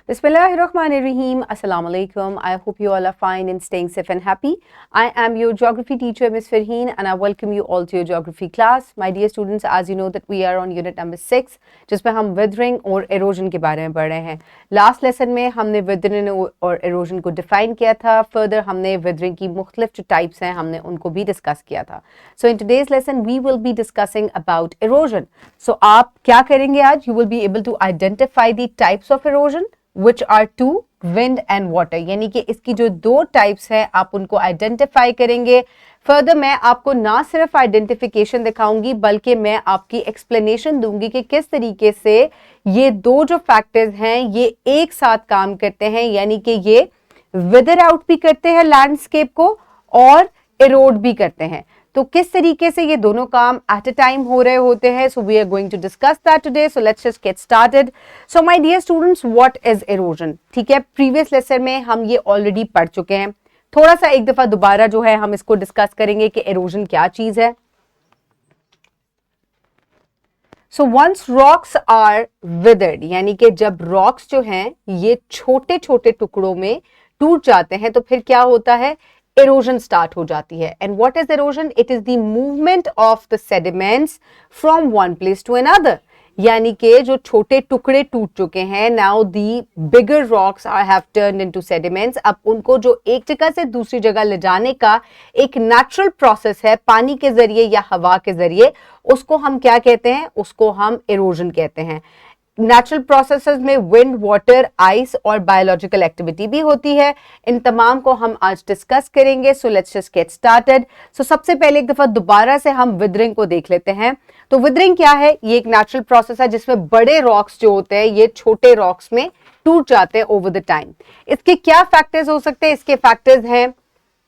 Bismillahirrahmanirrahim. Assalamu alaikum. I hope you all are fine and staying safe and happy. I am your geography teacher, Ms. Farheen, and I welcome you all to your geography class. My dear students, as you know that we are on unit number 6, जिसमें हम withering और erosion के बारे में पढ़ रहे हैं. Last lesson में हमने withering और erosion को define किया था. Further हमने withering की मुख्तलिफ जो types हैं हमने उनको भी discuss किया था. So in today's lesson we will be discussing about erosion. So आप क्या करेंगे आज? You will be able to identify the types of erosion, which are two, wind and water. यानी कि इसकी जो दो टाइप्स हैं आप उनको आइडेंटिफाई करेंगे. फर्दर मैं आपको ना सिर्फ आइडेंटिफिकेशन दिखाऊंगी बल्कि मैं आपकी एक्सप्लेनेशन दूंगी कि किस तरीके से ये दो जो फैक्टर्स हैं ये एक साथ काम करते हैं, यानी कि ये विदर आउट भी करते हैं लैंडस्केप को और इरोड भी करते हैं. तो किस तरीके से ये दोनों काम एट अ टाइम हो रहे होते हैं, so we are going to discuss that today. So let's just get started. So my dear students, what is erosion? ठीक है, प्रीवियस लेसन में हम ये ऑलरेडी पढ़ चुके हैं. थोड़ा सा एक दफा दोबारा जो है हम इसको डिस्कस करेंगे कि इरोजन क्या चीज है. So once rocks are weathered, यानी कि जब रॉक्स जो हैं ये छोटे छोटे टुकड़ों में टूट जाते हैं तो फिर क्या होता है? erosion start हो जाती है. And what is erosion? It is the movement of the sediments from one place to another. यानी कि जो छोटे टुकड़े टूट चुके हैं, now the bigger rocks have turned into sediments. अब उनको जो एक जगह से दूसरी जगह ले जाने का एक नेचुरल प्रोसेस है पानी के जरिए या हवा के जरिए, उसको हम क्या कहते हैं? उसको हम erosion कहते हैं. नेचुरल प्रोसेसेस में विंड, वाटर, आइस और बायोलॉजिकल एक्टिविटी भी होती है. इन तमाम को हम आज डिस्कस करेंगे. So let's just get started. So सबसे पहले एक दफा दोबारा से हम विदरिंग को देख लेते हैं. तो विदरिंग क्या है? ये एक नेचुरल प्रोसेस है जिसमें बड़े रॉक्स जो होते हैं ये छोटे रॉक्स में टूट जाते हैं ओवर द टाइम. इसके क्या फैक्टर्स हो सकते हैं? इसके फैक्टर्स हैं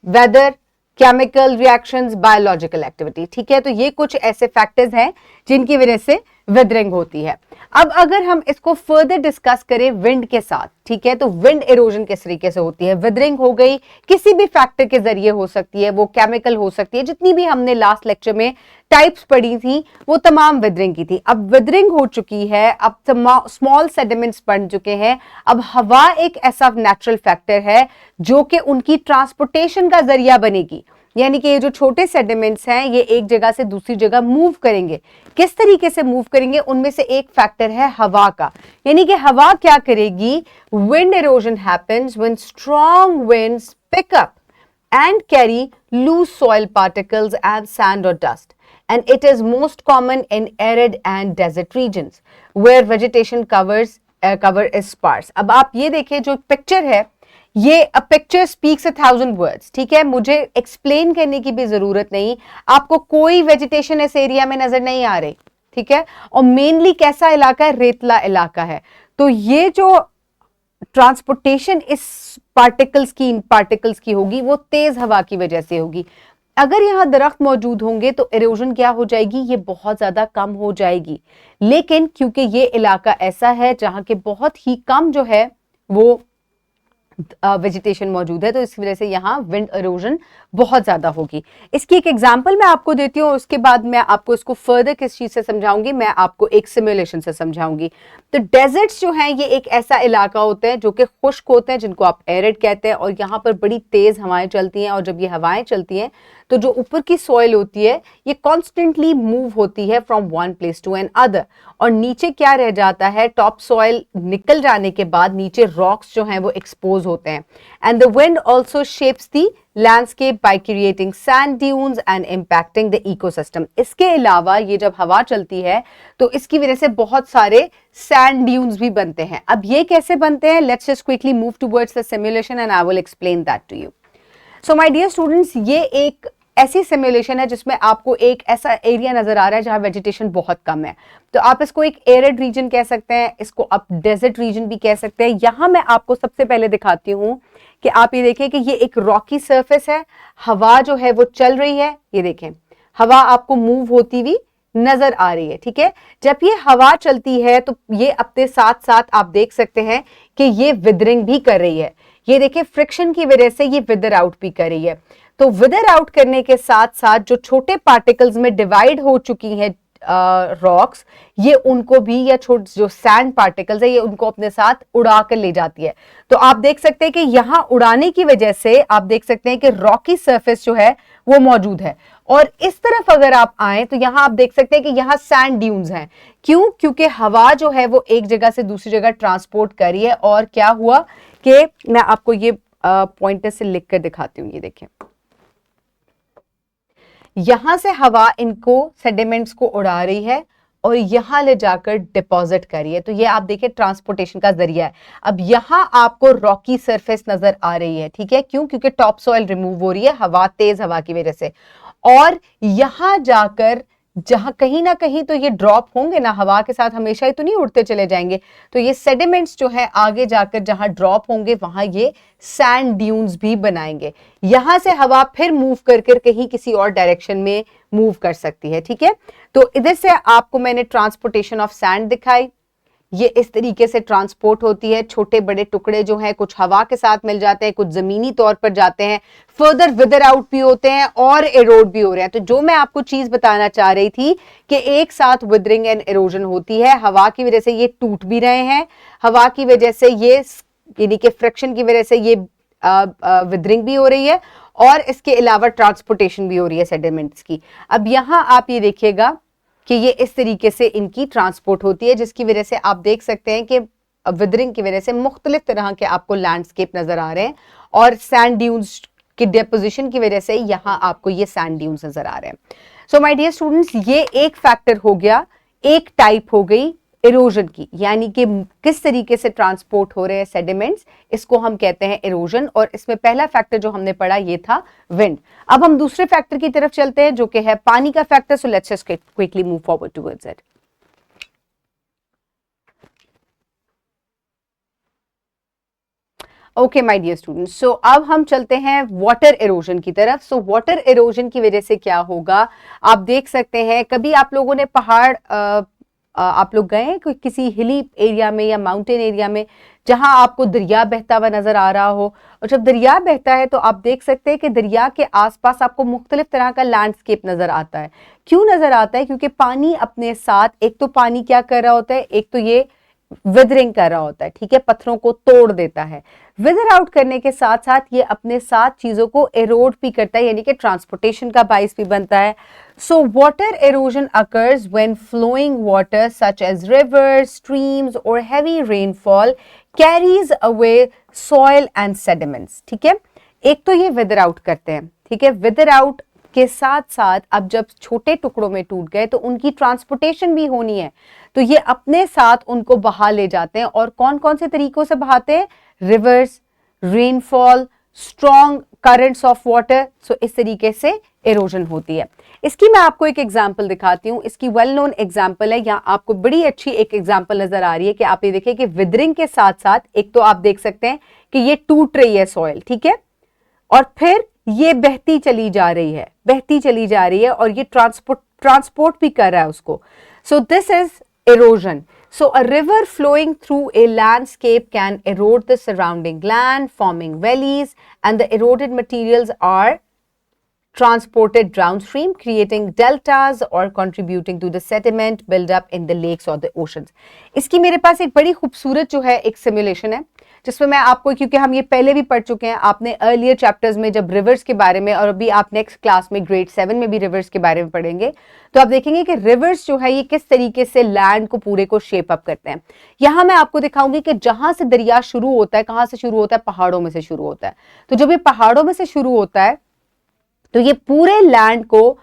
weather, chemical reactions, biological activity. ठीक है, तो ये कुछ ऐसे फैक्टर्स हैं जिनकी वजह से विदरिंग होती है. अब अगर हम इसको फर्दर डिस्कस करें विंड के साथ, ठीक है, तो विंड इरोजन किस तरीके से होती है? विदरिंग हो गई किसी भी फैक्टर के जरिए हो सकती है, वो केमिकल हो सकती है. जितनी भी हमने लास्ट लेक्चर में टाइप्स पढ़ी थी वो तमाम विदरिंग की थी. अब विदरिंग हो चुकी है, अब स्मॉल सेडिमेंट्स बन चुके हैं. अब हवा एक ऐसा नेचुरल फैक्टर है जो कि उनकी ट्रांसपोर्टेशन का जरिया बनेगी. यानी कि ये जो छोटे सेडिमेंट्स हैं ये एक जगह से दूसरी जगह मूव करेंगे. किस तरीके से मूव करेंगे? उनमें से एक फैक्टर है हवा का. यानी कि हवा क्या करेगी? Wind erosion happens when strong winds pick up and carry loose soil particles and sand or dust, and it is most common in arid and desert regions where vegetation cover is sparse. अब आप ये देखिए जो picture है, ये a picture speaks 1,000 words. ठीक है, मुझे एक्सप्लेन करने की भी जरूरत नहीं. आपको कोई वेजिटेशन इस एरिया में नजर नहीं आ रही. ठीक है, और मेनली कैसा इलाका है? रेतला इलाका है. तो ये जो ट्रांसपोर्टेशन इस पार्टिकल्स की होगी वो तेज हवा की वजह से होगी. अगर यहाँ दरख्त मौजूद होंगे तो इरोजन क्या हो जाएगी? ये बहुत ज्यादा कम हो जाएगी. लेकिन क्योंकि ये इलाका ऐसा है जहां के बहुत ही कम जो है वो वेजिटेशन मौजूद है, तो इस वजह से यहाँ विंड इरोजन बहुत ज्यादा होगी. इसकी एक एग्जांपल मैं आपको देती हूँ, उसके बाद मैं आपको इसको फर्दर किस चीज से समझाऊंगी, मैं आपको एक सिमुलेशन से समझाऊंगी. तो डेजर्ट्स जो हैं ये एक ऐसा इलाका होता है जो कि खुश्क होते हैं, जिनको आप एरिड कहते हैं, और यहाँ पर बड़ी तेज हवाएं चलती हैं. और जब ये हवाएं चलती हैं तो जो ऊपर की सॉइल होती है ये कॉन्स्टेंटली मूव होती है from one place to another, और नीचे क्या रह जाता है? टॉप सॉइल निकल जाने के बाद नीचे रॉक्स जो हैं वो एक्सपोज होते हैं. And the wind also shapes the landscape by creating sand dunes and impacting the ecosystem. इसके अलावा ये जब हवा चलती है तो इसकी वजह से बहुत सारे सैंड ड्यून्स भी बनते हैं. अब ये कैसे बनते हैं? Let's just quickly move towards the simulation and I will explain that to you. So my dear students, ये एक ऐसी सिमुलेशन है जिसमें आपको एक ऐसा एरिया नजर आ रहा है जहां वेजिटेशन बहुत कम है. तो आप इसको एक एरिड रीजन कह सकते हैं, इसको आप डेजर्ट रीजन भी कह सकते हैं. यहां मैं आपको सबसे पहले दिखाती हूं कि आप ये देखें कि ये एक रॉकी सरफेस है, हवा जो है वो चल रही है. ये देखें हवा आपको मूव होती हुई नजर आ रही है. ठीक है, जब ये हवा चलती है तो ये अपने साथ साथ आप देख सकते हैं कि ये विदरिंग भी कर रही है. ये देखिए फ्रिक्शन की वजह से ये विदर आउट भी कर रही है. तो विदर आउट करने के साथ साथ जो छोटे पार्टिकल्स में डिवाइड हो चुकी है रॉक्स ये उनको भी, या छोटे जो सैंड पार्टिकल्स है ये उनको अपने साथ उड़ा कर ले जाती है। तो आप देख सकते हैं कि यहां उड़ाने की वजह से आप देख सकते हैं कि रॉकी सरफेस जो है वो मौजूद है। और इस तरफ अगर आप आए तो यहां आप देख सकते हैं कि यहां सैंड ड्यून्स हैं। क्यों? क्योंकि हवा जो है वो एक जगह से दूसरी जगह ट्रांसपोर्ट कर रही है। और क्या हुआ कि मैं आपको ये पॉइंटर से लिख कर दिखाती हूँ। ये देखें, यहां से हवा इनको सेडिमेंट्स को उड़ा रही है और यहां ले जाकर डिपॉजिट करिए। तो ये आप देखिए ट्रांसपोर्टेशन का जरिया है। अब यहां आपको रॉकी सरफेस नजर आ रही है, ठीक है। क्यों? क्योंकि टॉप सॉइल रिमूव हो रही है हवा, तेज हवा की वजह से। और यहां जाकर जहां कहीं ना कहीं तो ये ड्रॉप होंगे ना, हवा के साथ हमेशा ही तो नहीं उड़ते चले जाएंगे। तो ये सेडिमेंट्स जो है आगे जाकर जहां ड्रॉप होंगे वहां ये सैंड ड्यून्स भी बनाएंगे। यहां से हवा फिर मूव कर कहीं किसी और डायरेक्शन में मूव कर सकती है, ठीक है। तो इधर से आपको मैंने ट्रांसपोर्टेशन ऑफ सैंड दिखाई। ये इस तरीके से ट्रांसपोर्ट होती है। छोटे बड़े टुकड़े जो हैं कुछ हवा के साथ मिल जाते हैं, कुछ जमीनी तौर पर जाते हैं, फर्दर विदर आउट भी होते हैं और एरोड भी हो रहे हैं। तो जो मैं आपको चीज बताना चाह रही थी कि एक साथ विदरिंग एंड एरोजन होती है। हवा की वजह से ये टूट भी रहे हैं, हवा की वजह से ये यानी कि फ्रिक्शन की वजह से ये विदरिंग भी हो रही है, और इसके अलावा ट्रांसपोर्टेशन भी हो रही है सेडिमेंट्स की। अब यहां आप ये देखिएगा कि ये इस तरीके से इनकी ट्रांसपोर्ट होती है, जिसकी वजह से आप देख सकते हैं कि विदरिंग की वजह से मुख्तलिफ तरह के आपको लैंडस्केप नजर आ रहे हैं। और सैंड ड्यून्स की डिपोजिशन की वजह से यहां आपको ये सैंड ड्यून्स नजर आ रहे हैं। सो माय डियर स्टूडेंट्स, ये एक फैक्टर हो गया, एक टाइप हो गई इरोजन की, यानी कि किस तरीके से ट्रांसपोर्ट हो रहे हैं सेडिमेंट्स, इसको हम कहते हैं इरोजन। और इसमें पहला फैक्टर जो हमने पढ़ा ये था विंड। अब हम दूसरे फैक्टर की तरफ चलते हैं जो कि है पानी का factor. So let's just quickly move forward towards it. Okay my dear students, so अब हम चलते हैं वाटर इरोजन की तरफ। सो वाटर इरोजन की वजह से क्या होगा, आप देख सकते हैं कभी आप लोगों ने पहाड़ आप लोग गए हैं कोई किसी हिली एरिया में या माउंटेन एरिया में जहां आपको दरिया बहता हुआ नजर आ रहा हो। और जब दरिया बहता है तो आप देख सकते हैं कि दरिया के आसपास आपको मुख्तलिफ तरह का लैंडस्केप नजर आता है। क्यों नजर आता है? क्योंकि पानी अपने साथ, एक तो पानी क्या कर रहा होता है, एक तो ये विदरिंग कर रहा होता है, ठीक है, पत्थरों को तोड़ देता है। विदर आउट करने के साथ साथ ये अपने साथ चीजों को एरोड भी करता है, यानी कि ट्रांसपोर्टेशन का बाइस भी बनता है। So water erosion occurs when flowing water such as rivers, streams or heavy rainfall carries away soil and sediments। ठीक है, एक तो ये weather out करते हैं, ठीक है। weather out के साथ साथ अब जब छोटे टुकड़ों में टूट गए तो उनकी ट्रांसपोर्टेशन भी होनी है, तो ये अपने साथ उनको बहा ले जाते हैं। और कौन कौन से तरीकों से बहाते हैं? Rivers, rainfall, strong currents of water. So इस तरीके से एरोजन होती है। इसकी मैं आपको एक एग्जांपल दिखाती हूँ। इसकी वेल नोन एग्जांपल है, यहाँ आपको बड़ी अच्छी एक एग्जांपल नजर आ रही है कि आप ये देखिए कि विदरिंग के साथ साथ एक तो आप देख सकते हैं कि ये टूट रही है सॉइल, ठीक है, और फिर ये बहती चली जा रही है, बहती चली जा रही है, और ये ट्रांसपोर्ट भी कर रहा है उसको। So this is erosion. So a river flowing through a landscape can erode the surrounding land, forming valleys, and the eroded materials are transported downstream, creating deltas or contributing to the sediment buildup in the lakes or the oceans. इसकी मेरे पास एक बड़ी खूबसूरत जो है एक simulation है, जिसमें मैं आपको, क्योंकि हम ये पहले भी पढ़ चुके हैं, आपने अर्लियर चैप्टर्स में जब रिवर्स के बारे में, और अभी आप नेक्स्ट क्लास में ग्रेड 7 में भी रिवर्स के बारे में पढ़ेंगे, तो आप देखेंगे कि रिवर्स जो है ये किस तरीके से लैंड को पूरे को शेप अप करते हैं। यहां मैं आपको दिखाऊंगी कि जहां से दरिया शुरू होता है, कहां से शुरू होता है? पहाड़ों में से शुरू होता है। तो जब ये पहाड़ों में से शुरू होता है तो ये पूरे लैंड को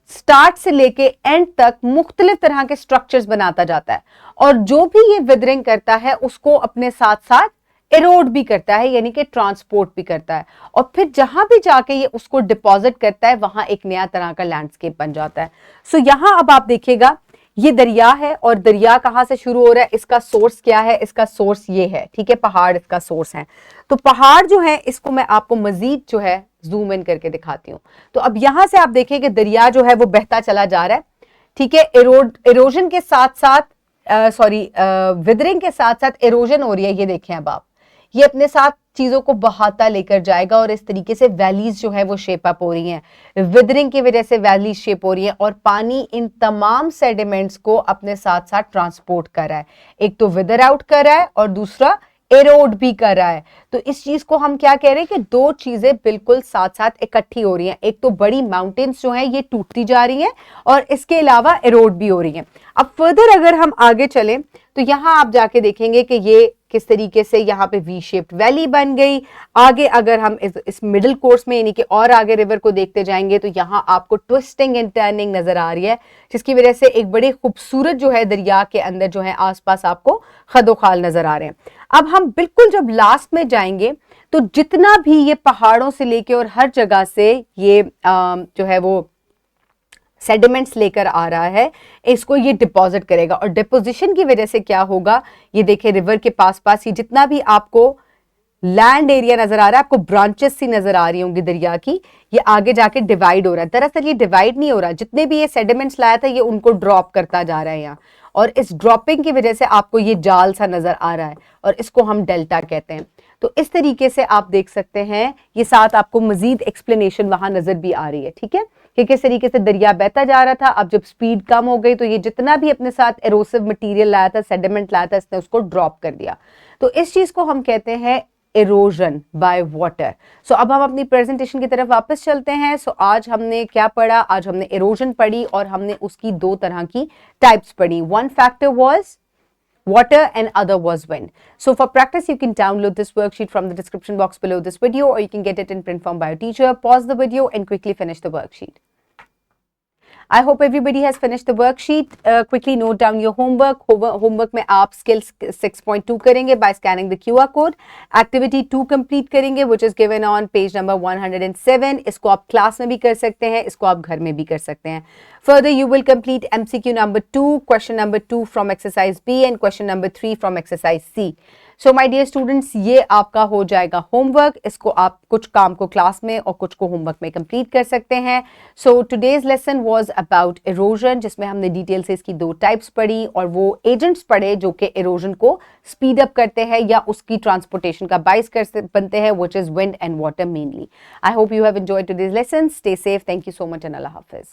स्टार्ट से लेके एंड तक मुख्तलिफ तरह के स्ट्रक्चर्स बनाता जाता है, और जो भी ये विदरिंग करता है उसको अपने साथ साथ एरोड भी करता है, यानी कि ट्रांसपोर्ट भी करता है। और फिर जहां भी जाके ये उसको डिपॉजिट करता है वहां एक नया तरह का लैंडस्केप बन जाता है। सो यहां अब आप देखिएगा ये दरिया है, और दरिया कहां से शुरू हो रहा है? इसका सोर्स क्या है? इसका सोर्स ये है, ठीक है, पहाड़ इसका सोर्स है। तो पहाड़ जो है इसको मैं आपको मजीद जो है जूम इन करके दिखाती हूँ। तो अब यहां से आप देखिए कि दरिया जो है वो बहता चला जा रहा है, ठीक है। एरोजन के साथ साथ विदरिंग के साथ साथ एरोजन हो रही है। ये देखें, अब आप ये अपने साथ चीजों को बहाता लेकर जाएगा और इस तरीके से वैलीज जो है वो शेप अप हो रही हैं, विदरिंग की वजह से वैलीज शेप हो रही है और पानी इन तमाम सेडिमेंट्स को अपने साथ साथ ट्रांसपोर्ट कर रहा है। एक तो विदर आउट कर रहा है और दूसरा एरोड भी कर रहा है। तो इस चीज को हम क्या कह रहे हैं कि दो चीजें बिल्कुल साथ साथ इकट्ठी हो रही हैं। एक तो बड़ी माउंटेन्स जो हैं ये टूटती जा रही हैं और इसके अलावा एरोड भी हो रही हैं। अब फर्दर अगर हम आगे चलें तो यहां आप जाके देखेंगे कि ये किस तरीके से यहाँ पे वी शेप्ड वैली बन गई। आगे अगर हम इस मिडिल कोर्स में यानी कि और आगे रिवर को देखते जाएंगे तो यहाँ आपको ट्विस्टिंग एंड टर्निंग नजर आ रही है, जिसकी वजह से एक बड़े खूबसूरत जो है दरिया के अंदर जो है आसपास आपको खदोखाल नजर आ रहे हैं। अब हम बिल्कुल जब लास्ट में जाएंगे तो जितना भी ये पहाड़ों से लेके और हर जगह से ये जो है वो सेडिमेंट्स लेकर आ रहा है, इसको ये डिपॉजिट करेगा और डिपोजिशन की वजह से क्या होगा, ये देखिए रिवर के पास पास ही जितना भी आपको लैंड एरिया नजर आ रहा है, आपको ब्रांचेस सी नजर आ रही होंगी दरिया की, ये आगे जाके डिवाइड हो रहा है। दरअसल ये डिवाइड नहीं हो रहा, जितने भी ये सेडिमेंट्स लाया था ये उनको ड्रॉप करता जा रहा है यहाँ, और इस ड्रॉपिंग की वजह से आपको ये जाल सा नजर आ रहा है और इसको हम डेल्टा कहते हैं। तो इस तरीके से आप देख सकते हैं, ये साथ आपको मजीद एक्सप्लेनेशन वहां नजर भी आ रही है, ठीक है, कि किस तरीके से दरिया बहता जा रहा था। अब जब स्पीड कम हो गई तो ये जितना भी अपने साथ एरोसिव मटेरियल लाया था, सेडिमेंट लाया था, इसने उसको ड्रॉप कर दिया। तो इस चीज को हम कहते हैं इरोजन बाय वाटर। सो अब हम अपनी प्रेजेंटेशन की तरफ वापस चलते हैं। सो आज हमने क्या पढ़ा, आज हमने इरोजन पढ़ी और हमने उसकी दो तरह की टाइप्स पढ़ी। One factor was water and other was wind. So for practice you can download this worksheet from the description box below this video, or you can get it in print form by your teacher. Pause the video and quickly finish the worksheet. I hope everybody has finished the worksheet. Quickly note down your homework. Homework में आप skills 6.2 करेंगे by scanning the QR code. Activity 2 complete करेंगे which is given on page number 107. इसको आप class में भी कर सकते हैं, इसको आप घर में भी कर सकते हैं. Further, you will complete MCQ number 2, question number 2 from exercise B and question number 3 from exercise C. So my dear students, ये आपका हो जाएगा होमवर्क. इसको आप कुछ काम को क्लास में और कुछ को होमवर्क में कंप्लीट कर सकते हैं. So today's lesson was about erosion, जिसमें हमने डिटेल से इसकी दो टाइप्स पढ़ी और वो एजेंट्स पढ़े जो कि इरोजन को स्पीड अप करते हैं या उसकी ट्रांसपोर्टेशन का बाइस बनते हैं, which is wind and water mainly. I hope you have enjoyed today's lesson. Stay safe. Thank you so much and Allah Hafiz.